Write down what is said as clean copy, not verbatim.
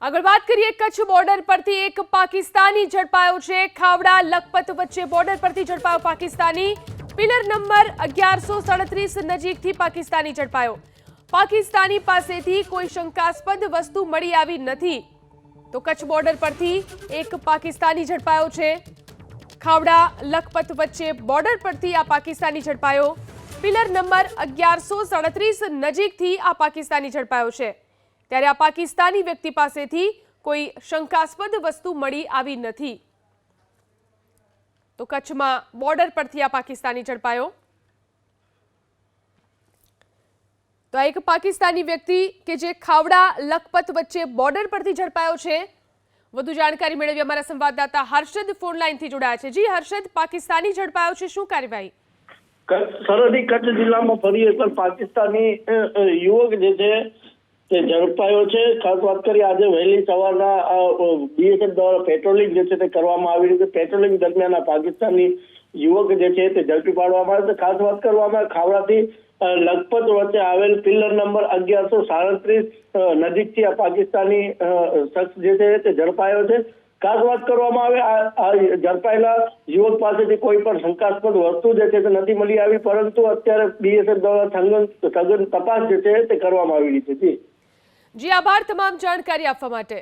આગળ વાત કરીએ કચ્છ બોર્ડર પરથી એક પાકિસ્તાની ઝડપાયો છે। ખાવડા લખપત વચ્ચે બોર્ડર પરથી ઝડપાયો પાકિસ્તાની। પિલર નંબર 1137 નજીકથી પાકિસ્તાની ઝડપાયો। પાકિસ્તાની પાસેથી કોઈ શંકાસ્પદ વસ્તુ મળી આવી નથી। તો કચ્છ બોર્ડર પરથી એક પાકિસ્તાની ઝડપાયો છે। ખાવડા લખપત વચ્ચે બોર્ડર પરથી આ પાકિસ્તાની ઝડપાયો। પિલર નંબર 1137 નજીકથી આ પાકિસ્તાની ઝડપાયો છે। ત્યારે આ પાકિસ્તાની વ્યક્તિ પાસેથી કોઈ શંકાસ્પદ વસ્તુ મળી આવી નથી। તો કચ્છમાં બોર્ડર પરથી આ પાકિસ્તાની ઝડપાયો। તો આ એક પાકિસ્તાની વ્યક્તિ કે જે ખાવડા લખપત વચ્ચે બોર્ડર પરથી ઝડપાયો છે। વધુ જાણકારી મેળવી અમારા સંવાદદાતા હર્ષદ ફોન લાઈનથી જોડાયા છે। જી હર્ષદ, પાકિસ્તાની ઝડપાયો છે, શું કાર્યવાહી? સરહદી કચ્છ જિલ્લામાં ફરી એકવાર પાકિસ્તાની યુવક જે છે તે ઝડપાયો છે। ખાસ વાત કરીએ આજે વહેલી સવારના બીએસએફ દ્વારા પેટ્રોલિંગ જે છે તે કરવામાં આવી રહી છે। પેટ્રોલિંગ દરમિયાન આ પાકિસ્તાની યુવક જે છે તે ઝડપી પાડવામાં આવે છે। ખાસ વાત કરવામાં ખાવડાથી લખપત વચ્ચે આવેલ પિલર નંબર 1137 નજીકથી આ પાકિસ્તાની શખ્સ જે છે તે ઝડપાયો છે। ખાસ વાત કરવામાં આવે આ ઝડપાયેલા યુવક પાસેથી કોઈ પણ શંકાસ્પદ વસ્તુ જે છે તે નથી મળી આવી, પરંતુ અત્યારે બીએસએફ દ્વારા સઘન તપાસ જે છે તે કરવામાં આવી રહી છે। જી આભાર તમામ જાણકારી આપવા માટે।